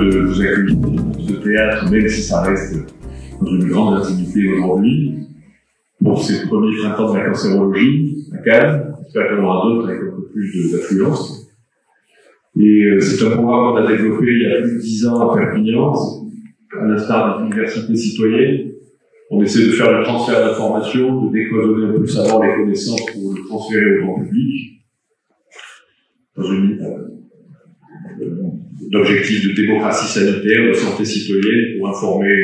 de vous accueillir dans ce théâtre, même si ça reste dans une grande intimité aujourd'hui, pour ces premiers printemps de la cancérologie à Cannes. J'espère qu'il y en aura d'autres avec un peu plus d'affluence. Et c'est un programme qu'on a développé il y a plus de 10 ans à Perpignan, à l'instar des universités citoyennes. On essaie de faire le transfert d'informations, de décloisonner un peu le savoir, les connaissances pour le transférer au grand public, dans une d'objectifs de démocratie sanitaire, de santé citoyenne, pour informer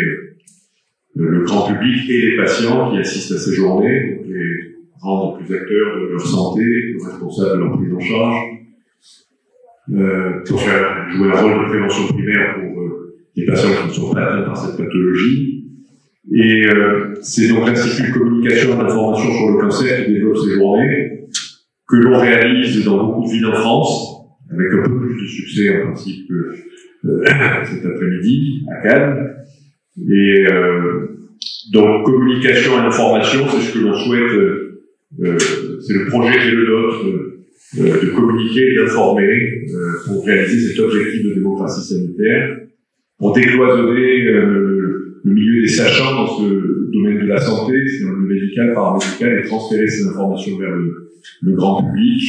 le grand public et les patients qui assistent à ces journées, donc les rendre plus acteurs de leur santé, plus responsables de leur prise en charge, pour faire jouer un rôle de prévention primaire pour les patients qui ne sont pas atteints par cette pathologie. Et c'est donc l'Institut de communication et d'information sur le cancer qui développe ces journées, que l'on réalise dans beaucoup de villes en France, avec un peu plus de succès en principe que cet après-midi à Cannes. Et donc communication et information, c'est ce que l'on souhaite, c'est le projet qui est le nôtre, de communiquer et d'informer pour réaliser cet objectif de démocratie sanitaire, pour décloisonner le milieu des sachants dans ce domaine de la santé, c'est dans le médical, paramédical, et transférer ces informations vers le grand public.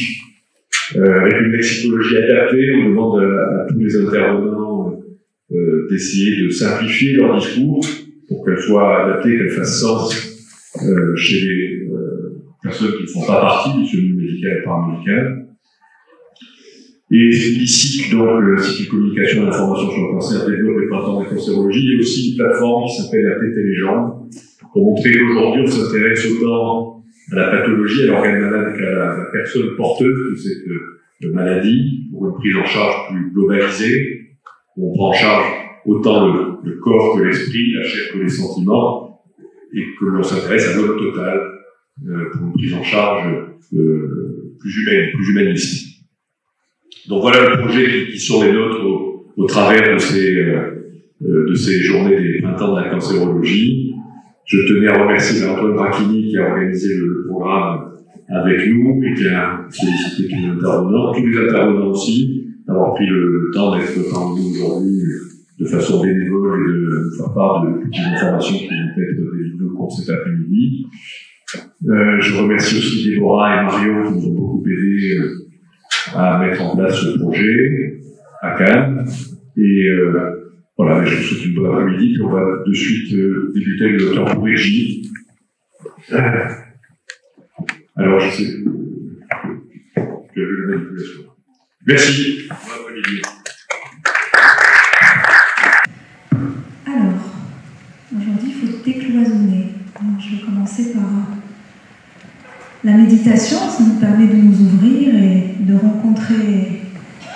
Avec une lexicologie adaptée, on demande à tous les intervenants d'essayer de simplifier leur discours pour qu'elle soit adaptée, qu'elle fasse sens chez les personnes qui ne font pas partie du chemin médical et paramédical. Et l'ICIC, donc l'Institut de communication et d'information sur le cancer, développe les printemps de la cancérologie. Il y a aussi une plateforme qui s'appelle La tête et les jambes, pour montrer qu'aujourd'hui on s'intéresse autant à la pathologie, à l'organe malade qu'à la personne porteuse de cette maladie, pour une prise en charge plus globalisée, où on prend en charge autant le corps que l'esprit, la chair que les sentiments, et que l'on s'intéresse à l'homme total, pour une prise en charge plus humaine, plus humaniste. Donc voilà le projet qui sont les nôtres au travers de ces journées des printemps de la cancérologie. Je tenais à remercier Antoine Brachini qui a organisé le programme avec nous et qui a sollicité tous les intervenants aussi, d'avoir pris le temps d'être parmi nous aujourd'hui de façon bénévole et de faire part de toutes les informations qui vont être délivrées au cours de cet après-midi. Je remercie aussi Déborah et Mario qui nous ont beaucoup aidés à mettre en place ce projet à Cannes. Et voilà, je vous souhaite une bonne après-midi, puis on va de suite débuter avec le docteur Bourrégy. Alors, je sais que la manipulation. Merci. Bon après-midi. Alors, aujourd'hui, il faut décloisonner. Alors, je vais commencer par la méditation. Ça nous permet de nous ouvrir et de rencontrer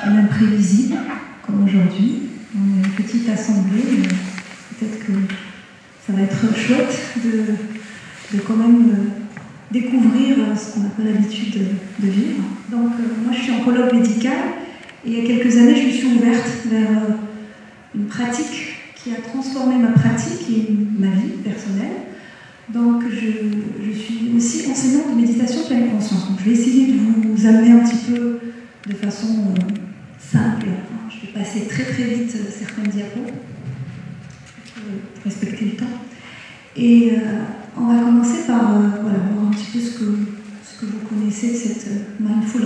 l'imprévisible, comme aujourd'hui. On est une petite assemblée, mais peut-être que ça va être chouette de quand même découvrir ce qu'on n'a pas l'habitude de vivre. Donc, moi, je suis oncologue médicale et il y a quelques années, je me suis ouverte vers une pratique qui a transformé ma pratique et ma vie personnelle. Donc, je suis aussi enseignante de méditation pleine conscience. Donc, je vais essayer de vous amener un petit peu de façon simple. Je vais passer très très vite certaines diapos pour respecter le temps. Et on va commencer par voilà, voir un petit peu ce que vous connaissez de cette Mindful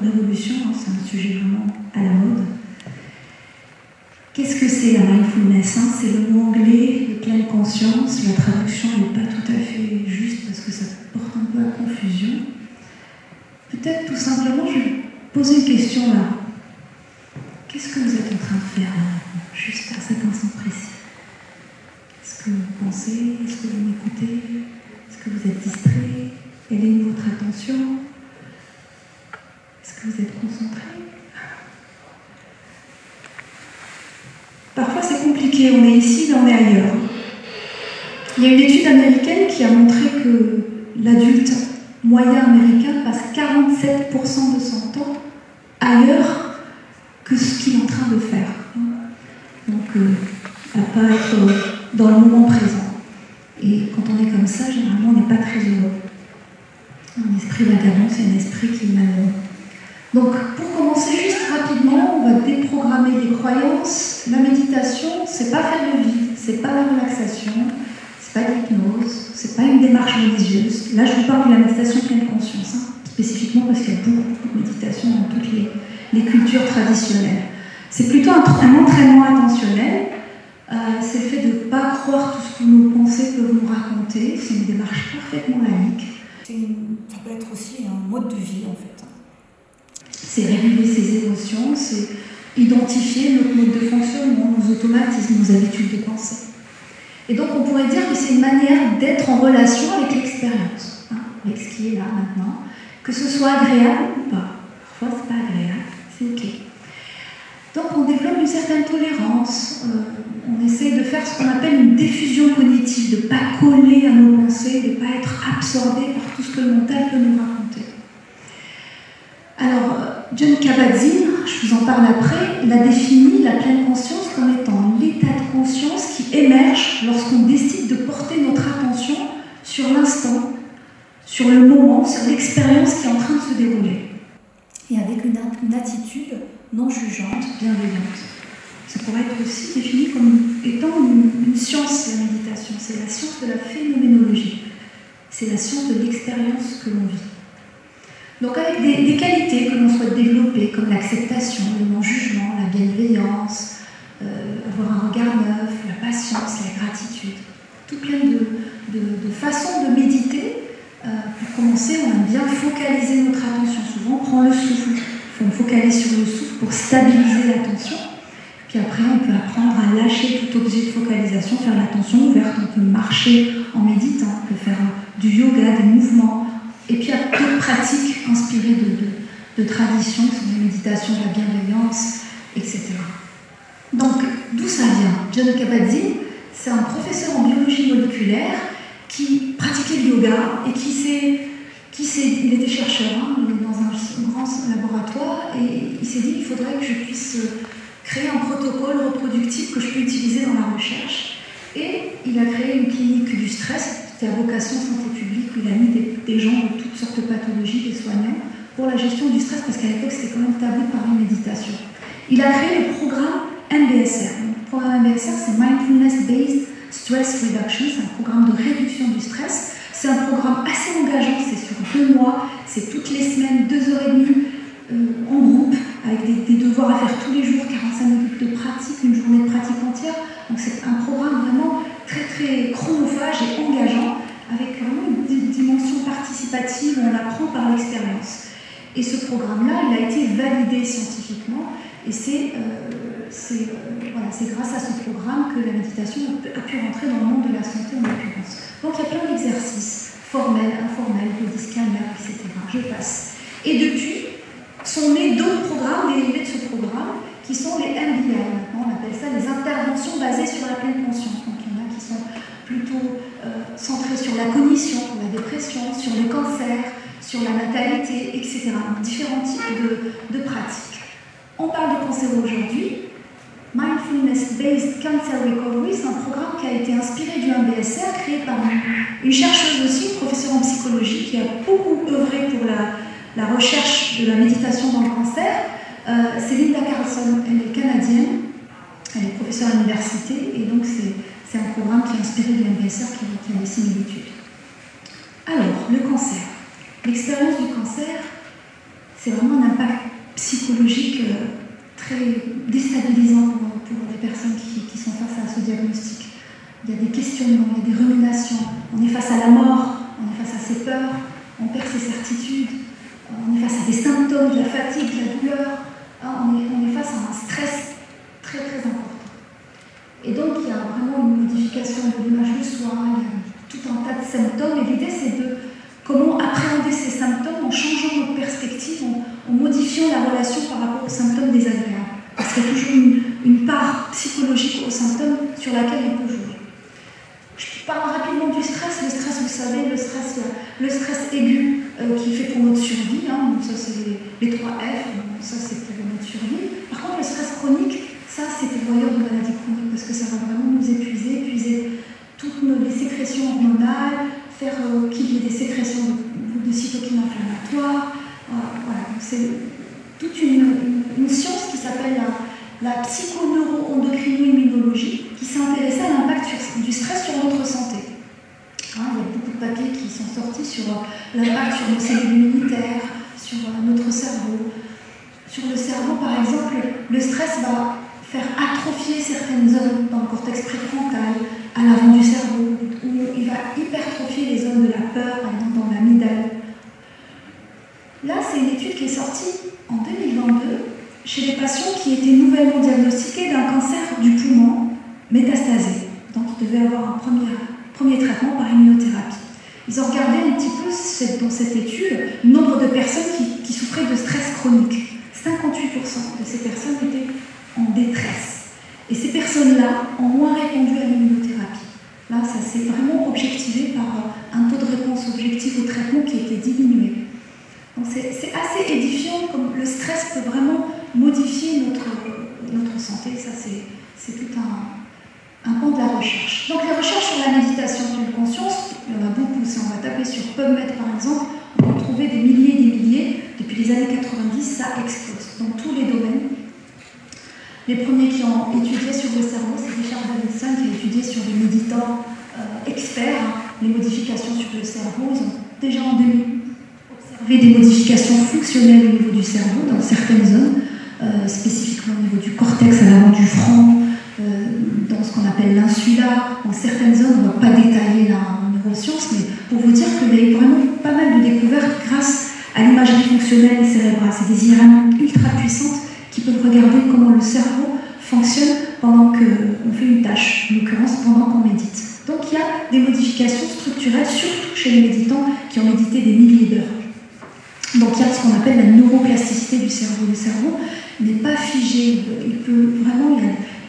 Revolution. C'est un sujet vraiment à la mode. Qu'est-ce que c'est la mindfulness? C'est le mot anglais de pleine conscience. La traduction n'est pas tout à fait juste parce que ça porte un peu à confusion. Peut-être tout simplement, je vais poser une question là. Qu'est-ce que vous êtes en train de faire là, juste à cet instant précis? Est-ce que vous pensez? Est-ce que vous m'écoutez? Est-ce que vous êtes distrait? Elle est où votre attention? Est-ce que vous êtes concentré? Parfois c'est compliqué, on est ici mais on est ailleurs. Il y a une étude américaine qui a montré que l'adulte moyen américain passe 47% de son temps ailleurs que ce qu'il est en train de faire. Donc à pas être dans le moment présent. Et quand on est comme ça, généralement on n'est pas très heureux. Un esprit vagabond, c'est un esprit qui Donc, pour commencer juste rapidement, on va déprogrammer les croyances. La méditation, c'est pas faire le vide, c'est pas la relaxation, c'est pas l'hypnose, c'est pas une démarche religieuse. Là, je vous parle de la méditation pleine conscience, hein, spécifiquement parce qu'il y a beaucoup de méditation dans toutes les cultures traditionnelles. C'est plutôt un entraînement attentionnel. C'est le fait de ne pas croire tout ce que nos pensées peuvent nous raconter. C'est une démarche parfaitement laïque. Ça peut être aussi un mode de vie, en fait. C'est réguler ses émotions, c'est identifier notre mode de fonctionnement, nos automatismes, nos habitudes de pensée. Et donc on pourrait dire que c'est une manière d'être en relation avec l'expérience, hein, avec ce qui est là maintenant, que ce soit agréable ou pas. Parfois c'est pas agréable, c'est ok. Donc on développe une certaine tolérance, on essaye de faire ce qu'on appelle une diffusion cognitive, de ne pas coller à nos pensées, de ne pas être absorbé par tout ce que le mental peut nous raconter. Alors, Jon Kabat-Zinn, je vous en parle après, l'a défini, la pleine conscience, comme étant l'état de conscience qui émerge lorsqu'on décide de porter notre attention sur l'instant, sur le moment, sur l'expérience qui est en train de se dérouler. Et avec une attitude non jugeante, bienveillante. Ça pourrait être aussi défini comme étant une science, la méditation. C'est la science de la phénoménologie. C'est la science de l'expérience que l'on vit. Donc avec des qualités que l'on souhaite développer, comme l'acceptation, le non-jugement, la bienveillance, avoir un regard neuf, la patience, la gratitude. Tout plein de façons de méditer. Pour commencer, on aime bien focaliser notre attention. Souvent, on prend le souffle. On focalise sur le souffle pour stabiliser l'attention. Puis après, on peut apprendre à lâcher tout objet de focalisation, faire l'attention ouverte. On peut marcher en méditant, on peut faire du yoga, des mouvements. Et puis il y a d'autres pratiques inspirées de traditions, qui sont la méditation, la bienveillance, etc. Donc, d'où ça vient? Jon Kabat-Zinn, c'est un professeur en biologie moléculaire qui pratiquait le yoga et il était chercheur, hein, il est dans un grand laboratoire, et il s'est dit qu'il faudrait que je puisse créer un protocole reproductif que je peux utiliser dans la recherche. Et il a créé une clinique du stress. C'était à vocation santé publique, où il a mis des gens de toutes sortes de pathologies, des soignants, pour la gestion du stress, parce qu'à l'époque, c'était quand même tabou par une méditation. Il a créé le programme MBSR. Le programme MBSR, c'est Mindfulness Based Stress Reduction, c'est un programme de réduction du stress. C'est un programme assez engageant, c'est sur 2 mois, c'est toutes les semaines, 2h30 en groupe, avec des devoirs à faire tous les jours, 45 minutes de pratique, une journée de pratique entière. Donc c'est un programme vraiment très très chronophage et engageant, avec vraiment une dimension participative où on apprend par l'expérience. Et ce programme-là, il a été validé scientifiquement, et c'est grâce à ce programme que la méditation a pu rentrer dans le monde de la santé en l'occurrence. Donc il y a plein d'exercices, formels, informels, body scanner, etc. Je passe. Et depuis, sont nés d'autres programmes dérivés de ce programme, qui sont les MBI. Maintenant, on appelle ça les interventions basées sur la pleine conscience. Donc il y en a qui sont plutôt centrés sur la cognition, pour la dépression, sur le cancer, sur la natalité, etc. Donc, différents types de pratiques. On parle de cancer aujourd'hui. Mindfulness Based Cancer Recovery, c'est un programme qui a été inspiré du MBSR, créé par une chercheuse aussi, une professeure en psychologie, qui a beaucoup œuvré pour la recherche de la méditation dans le cancer. C'est Linda Carlson, elle est canadienne, elle est professeure à l'université, et donc c'est un programme qui est inspiré du MBSR, qui a des similitudes. Alors, le cancer. L'expérience du cancer, c'est vraiment un impact psychologique très déstabilisant pour des personnes qui sont face à ce diagnostic. Il y a des questionnements, il y a des ruminations, on est face à la mort, on est face à ses peurs, on perd ses certitudes, on est face à des symptômes, de la fatigue, de la douleur, on est face à un stress très très important. Et donc il y a vraiment une modification de l'image de soi, il y a tout un tas de symptômes, et l'idée c'est de comment appréhender ces symptômes en changeant notre perspective, en modifiant la relation par rapport aux symptômes désagréables. Parce qu'il y a toujours une part psychologique aux symptômes sur laquelle on peut jouer. Je parle rapidement du stress. Le stress, vous savez, le stress aigu qui fait pour notre survie, hein, donc ça c'est les 3 F, donc ça c'est pour notre survie. Par contre, le stress chronique, ça c'est pourvoyeur de maladies chroniques, parce que ça va vraiment nous épuiser toutes les sécrétions hormonales, faire qu'il y ait des sécrétions de cytokines inflammatoires. Voilà, donc toute une science qui s'appelle la psychoneuro-endocrino-immunologie, qui s'est intéressée à l'impact du stress sur notre santé. Il y a beaucoup de papiers qui sont sortis sur l'impact sur nos cellules immunitaires, sur notre cerveau. Sur le cerveau, par exemple, le stress va faire atrophier certaines zones dans le cortex préfrontal, à l'avant du cerveau, où il va hypertrophier les zones de la peur, par exemple dans l'amygdale. Là, c'est une étude qui est sortie en 2022 chez des patients qui étaient nouvellement diagnostiqués d'un cancer du poumon métastasé. Donc, ils devaient avoir un premier traitement par immunothérapie. Ils ont regardé un petit peu dans cette étude le nombre de personnes qui souffraient de stress chronique. 58% de ces personnes étaient en détresse. Et ces personnes-là ont moins répondu à l'immunothérapie. Là, ça s'est vraiment objectivé par un taux de réponse objectif au traitement qui a été diminué. Donc c'est assez édifiant, comme le stress peut vraiment modifier notre santé. Ça, c'est tout un pan de la recherche. Donc les recherches sur la méditation sur une conscience, il y en a beaucoup. Si on va taper sur PubMed par exemple, on va trouver des milliers et des milliers. Depuis les années 90, ça explose dans tous les domaines. Les premiers qui ont étudié sur le cerveau, c'est Richard Davidson qui a étudié sur les méditants experts, les modifications sur le cerveau. Ils ont déjà en 2000 observé des modifications fonctionnelles au niveau du cerveau dans certaines zones, spécifiquement au niveau du cortex à l'avant du front, dans ce qu'on appelle l'insula. Dans certaines zones, on ne va pas détailler la neuroscience, mais pour vous dire qu'il y a eu vraiment pas mal de découvertes grâce à l'imagerie fonctionnelle cérébrale. C'est des IRM ultra puissantes qui peuvent regarder comment le cerveau fonctionne pendant qu'on fait une tâche, en l'occurrence pendant qu'on médite. Donc il y a des modifications structurelles, surtout chez les méditants qui ont médité des milliers d'heures. Donc il y a ce qu'on appelle la neuroplasticité du cerveau. Le cerveau n'est pas figé, il peut vraiment,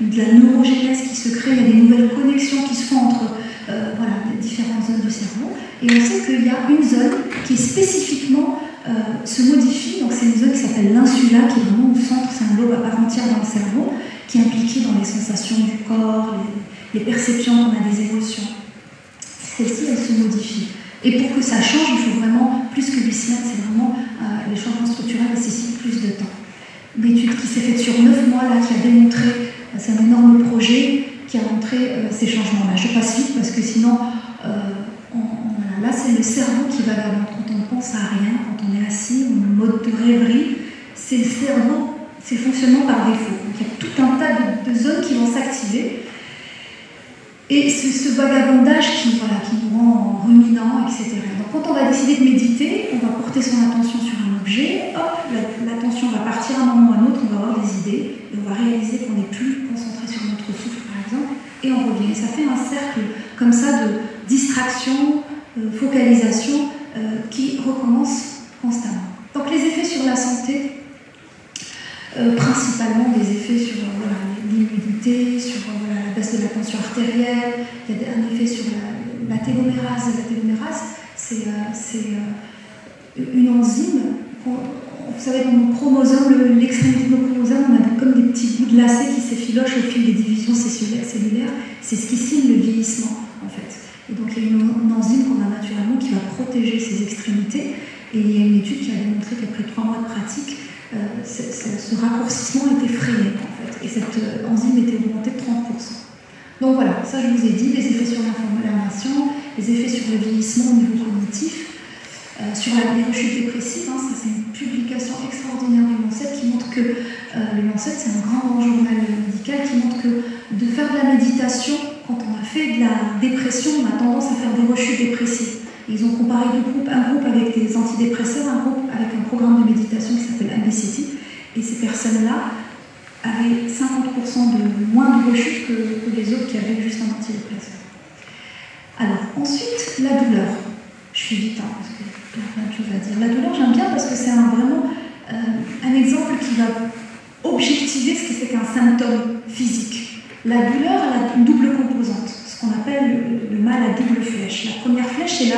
il y a de la neurogénèse qui se crée, il y a des nouvelles connexions qui se font entre les différentes zones du cerveau. Et on sait qu'il y a une zone qui spécifiquement se modifie, donc c'est une zone qui s'appelle l'insula, qui est vraiment au centre, c'est un lobe à part entière dans le cerveau, qui est impliqué dans les sensations du corps, les perceptions qu'on a des émotions. Celle-ci, elle se modifie. Et pour que ça change, il faut vraiment plus que 8 semaines, c'est vraiment les changements structurels nécessitent plus de temps. Une étude qui s'est faite sur 9 mois, là, qui a démontré, c'est un énorme projet, qui a montré ces changements-là. Je passe vite parce que sinon, là, c'est le cerveau qui va d'abord. Quand on ne pense à rien, quand on est assis, on est en mode de rêverie, c'est le cerveau, c'est le fonctionnement par défaut. Donc, il y a tout un tas de zones qui vont s'activer. Et c'est ce vagabondage qui nous rend ruminant, etc. Donc, quand on va décider de méditer, on va porter son attention sur un objet, hop, l'attention va partir à un moment ou à un autre, on va avoir des idées, et on va réaliser qu'on n'est plus concentré sur notre souffle, par exemple, et on revient. Et ça fait un cercle comme ça de distraction, focalisation, qui recommence constamment. Donc, les effets sur la santé, principalement des effets sur l'immunité, sur la baisse de la tension artérielle, il y a un effet sur la télomérase. La télomérase, c'est une enzyme. Vous savez, dans nos chromosomes, l'extrémité de nos chromosomes, on a comme des petits bouts de lacets qui s'effilochent au fil des divisions cellulaires. C'est ce qui signe le vieillissement, en fait. Et donc, il y a une enzyme qu'on a naturellement qui va protéger ces extrémités. Et il y a une étude qui a démontré qu'après 3 mois de pratique, ce raccourcissement était freiné, en fait. Et cette enzyme était augmentée de 30%. Donc voilà, ça je vous ai dit, les effets sur l'inflammation, les effets sur le vieillissement au niveau cognitif, sur les rechutes dépressives, ça c'est une publication extraordinaire du Lancet qui montre que, le Lancet c'est un grand journal médical qui montre que de faire de la méditation, quand on a fait de la dépression, on a tendance à faire des rechutes dépressives. Ils ont comparé deux groupes, un groupe avec des antidépresseurs, un groupe avec un programme de méditation qui s'appelle ABCT, et ces personnes-là avaient 50% de moins de rechutes que les autres qui avaient juste un antidépresseur. Alors, ensuite, la douleur. Je suis vite, parce qu'il y a plein de choses à dire. La douleur, j'aime bien parce que c'est vraiment un exemple qui va objectiver ce que c'est qu'un symptôme physique. La douleur, elle a une double composante, ce qu'on appelle le mal à double flèche. La première flèche, c'est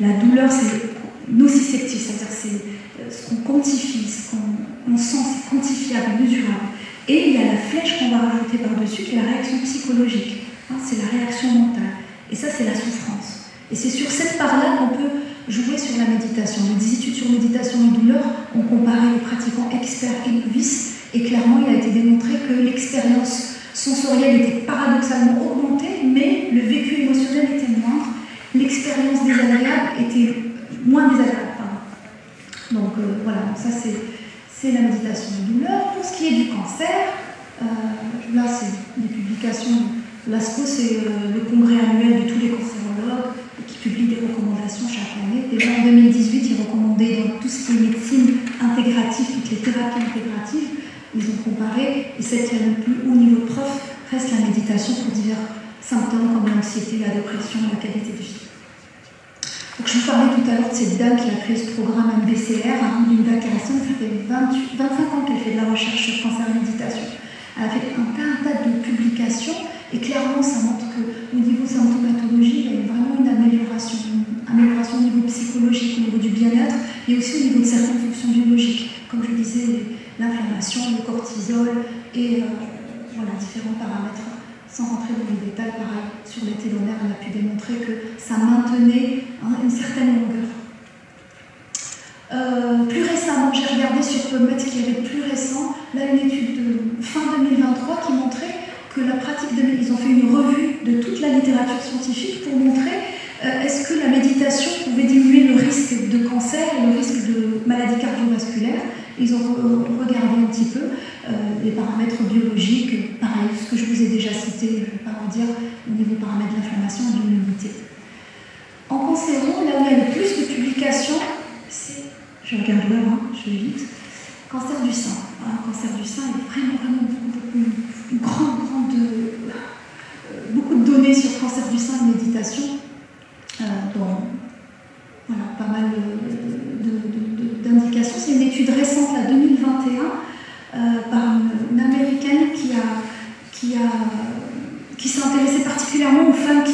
la douleur, c'est nociceptif, c'est-à-dire c'est ce qu'on quantifie, ce qu'on sent, c'est quantifiable, mesurable. Et il y a la flèche qu'on va rajouter par-dessus, qui est la réaction psychologique. C'est la réaction mentale. Et ça, c'est la souffrance. Et c'est sur cette part-là qu'on peut joué sur la méditation. Les études sur méditation et douleur ont comparé les pratiquants experts et novices, et clairement il a été démontré que l'expérience sensorielle était paradoxalement augmentée, mais le vécu émotionnel était moindre, l'expérience désagréable était moins désagréable. Donc voilà, ça c'est la méditation de douleur. Pour ce qui est du cancer, là c'est des publications. L'ASCO, c'est le congrès annuel de tous les cancérologues qui publie des recommandations chaque année. Déjà en 2018, ils recommandaient dans tout ce qui est médecine intégrative, toutes les thérapies intégratives, ils ont comparé, et celle qui a le plus haut niveau de preuve reste la méditation pour divers symptômes comme l'anxiété, la dépression, la qualité de vie. Donc, je vous parlais tout à l'heure de cette dame qui a créé ce programme MBCR, d'une dame ça fait 25 ans qu'elle fait de la recherche sur cancer et méditation. Elle a fait un tas de publications, et clairement ça montre qu'au niveau symptomatologie, il y a vraiment une amélioration au niveau psychologique, au niveau du bien-être, et aussi au niveau de certaines fonctions biologiques, comme je disais, l'inflammation, le cortisol, et voilà, différents paramètres. Sans rentrer dans les détails, pareil, sur les télomères, on a pu démontrer que ça maintenait une certaine longueur. Plus récemment, j'ai regardé sur PubMed ce qui y avait de plus récent, là une étude de fin 2023 qui montrait que la pratique de méditation, ils ont fait une revue de toute la littérature scientifique pour montrer est-ce que la méditation pouvait diminuer le risque de cancer et le risque de maladies cardiovasculaires. Ils ont regardé un petit peu les paramètres biologiques, pareil, ce que je vous ai déjà cité, je ne vais pas en dire, au niveau paramètres de l'inflammation et de l'immunité. En cancéro, là où il y a le plus de publications, c'est, je regarde là, je vais vite, cancer du sein. Voilà, cancer du sein est vraiment beaucoup de données sur cancer du sein et méditation, dans voilà, pas mal d'indications. C'est une étude récente, la 2021, par une américaine qui s'est intéressée particulièrement aux femmes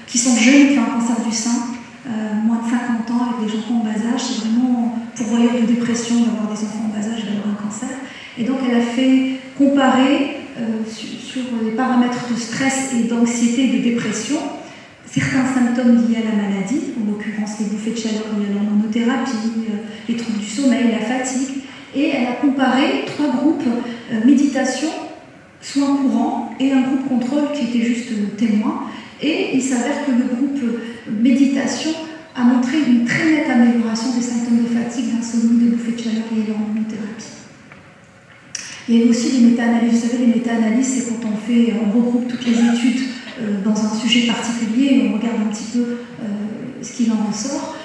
qui sont jeunes, qui ont un cancer du sein, moins de 50 ans, avec des enfants en bas âge. C'est vraiment pourvoyeur de dépression d'avoir des enfants en bas âge, d'avoir un cancer. Et donc elle a fait comparer sur les paramètres de stress et d'anxiété et de dépression certains symptômes liés à la maladie, en l'occurrence les bouffées de chaleur liées à l'hormonothérapie, les troubles du sommeil, la fatigue, et elle a comparé 3 groupes méditation, soins courants, et un groupe contrôle qui était juste témoin, et il s'avère que le groupe méditation a montré une très nette amélioration des symptômes de fatigue, d'insomnie, de bouffées de chaleur liées à l'hormonothérapie. Il y a aussi les méta-analyses. Vous savez, les méta-analyses, c'est quand on regroupe toutes les études dans un sujet particulier et on regarde un petit peu ce qu'il en ressort.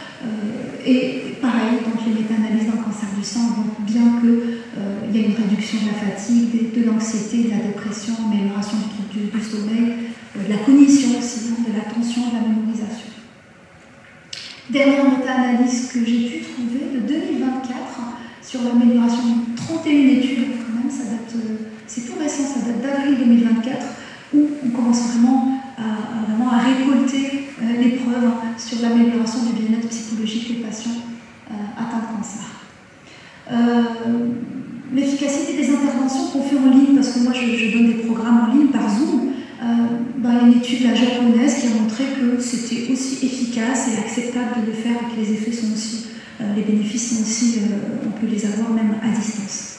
Et pareil, donc les méta-analyses dans le cancer du sein montrent bien qu'il y a une réduction de la fatigue, de l'anxiété, de la dépression, amélioration du sommeil, de la cognition aussi, de l'attention, de la mémorisation. Dernière méta-analyse que j'ai pu trouver, de 2024, sur l'amélioration de 31 études, quand même, ça date, c'est tout récent, ça date d'avril 2024, où on commence vraiment à récolter les preuves sur l'amélioration du bien-être psychologique des patients atteints de cancer. L'efficacité des interventions qu'on fait en ligne, parce que moi je donne des programmes en ligne par Zoom, il y a une étude japonaise qui a montré que c'était aussi efficace et acceptable de le faire et que les effets sont aussi, les bénéfices sont aussi, on peut les avoir même à distance.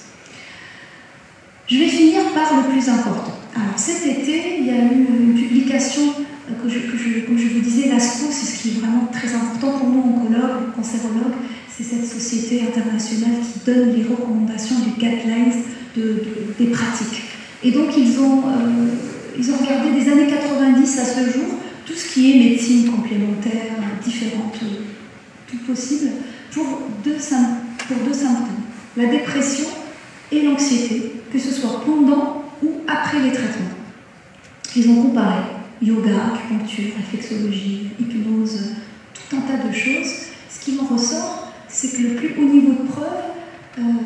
Je vais finir par le plus important. Alors cet été, il y a eu une publication, comme je vous disais, l'ASCO, c'est ce qui est vraiment très important pour nous, oncologues, cancérologues, c'est cette société internationale qui donne les recommandations du guidelines des pratiques. Et donc ils ont regardé des années 90 à ce jour, tout ce qui est médecine complémentaire, différente, tout possible, pour deux symptômes, la dépression et l'anxiété, que ce soit pendant ou après les traitements. Ils ont comparé yoga, acupuncture, réflexologie, hypnose, tout un tas de choses. Ce qui en ressort, c'est que le plus haut niveau de preuve,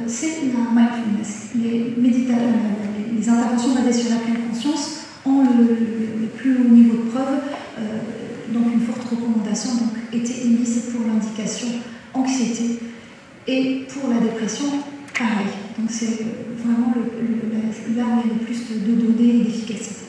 c'est la mindfulness. Les interventions basées sur la pleine conscience ont le plus haut niveau de preuve, donc une forte recommandation été émise pour l'indication anxiété et pour la dépression, pareil. Donc c'est vraiment là où il y a le plus de données et d'efficacité.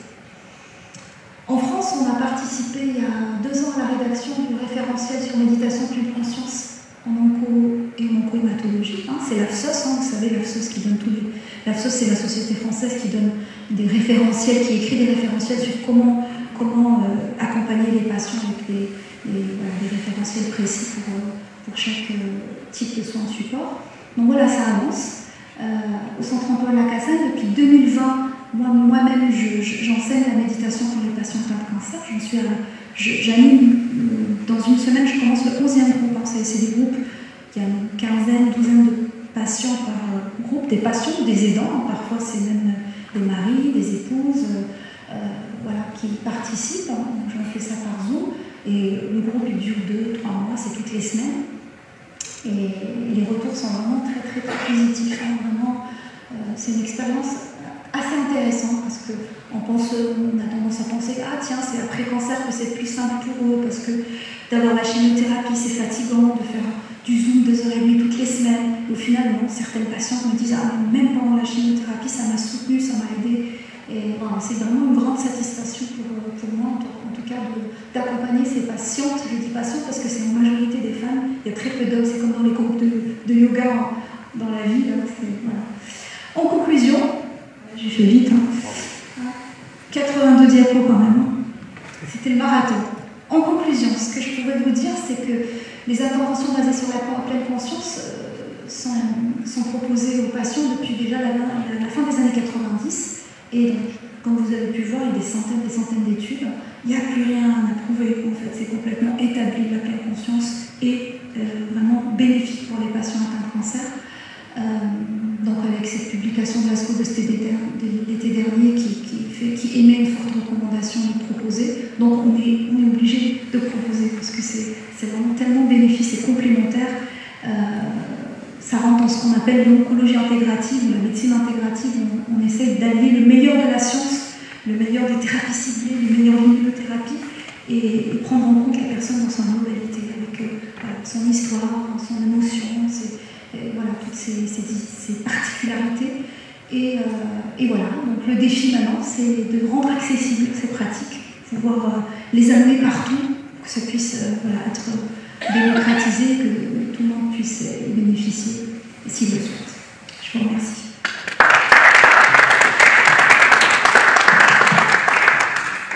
En France, France, on a participé il y a 2 ans à la rédaction du référentiel sur méditation pleine conscience en onco et en oncohématologie. C'est l'AFSOS, vous savez, l'AFSOS qui donne tous les... L'AFSOS, c'est la société française qui donne des référentiels, qui écrit des référentiels sur comment accompagner les patients avec des référentiels précis pour chaque type de soins de support. Donc voilà, ça avance. Au Centre Antoine Lacassagne, depuis 2020, moi-même, j'enseigne la méditation pour les patients atteints de cancer. J'anime, dans une semaine, je commence le 11e groupe. C'est des groupes, il y a une quinzaine, douzaine de patients par groupe, des patients, des aidants, parfois c'est même des maris, des épouses, qui participent. J'en fais ça par Zoom. Et le groupe, il dure 2-3 mois, c'est toutes les semaines. Et les retours sont vraiment très, très, très positifs. Vraiment, c'est une expérience assez intéressante parce qu'on a tendance à penser « Ah tiens, c'est après cancer que c'est plus simple pour eux parce que d'avoir la chimiothérapie, c'est fatigant, de faire du Zoom 2h30 toutes les semaines. » Au final, non, certaines patientes me disent « Ah, même pendant la chimiothérapie, ça m'a soutenu, ça m'a aidé. » Et voilà, c'est vraiment une grande satisfaction pour moi, en tout cas, d'accompagner ces patientes. Je dis patientes parce que c'est en majorité des femmes. Il y a très peu d'hommes, c'est comme dans les groupes de yoga dans la vie. Voilà. En conclusion, j'ai fait vite, 82 diapos quand même. C'était le marathon. En conclusion, ce que je pourrais vous dire, c'est que les interventions basées sur la pleine conscience sont proposées aux patients depuis déjà la fin des années 90. Et donc, comme vous avez pu voir, il y a des centaines d'études. Il n'y a plus rien à prouver. En fait, c'est complètement établi. La pleine conscience est vraiment bénéfique pour les patients atteints de cancer. Donc avec cette publication de la SCO de l'été dernier qui émet une forte recommandation de proposer, donc on est obligé de proposer parce que c'est vraiment tellement bénéfique et complémentaire. Ça rentre dans ce qu'on appelle l'oncologie intégrative, la médecine intégrative. On essaie d'allier le meilleur de la science, le meilleur des thérapies ciblées, le meilleur de l'immunotherapie et prendre en compte la personne dans sa globalité avec son histoire, son émotion, toutes ces particularités. Et voilà, donc le défi maintenant, c'est de rendre accessibles ces pratiques, pouvoir les amener partout, pour que ça puisse être démocratisé, que tout le monde puisse y bénéficier, s'il le souhaite. Je vous remercie.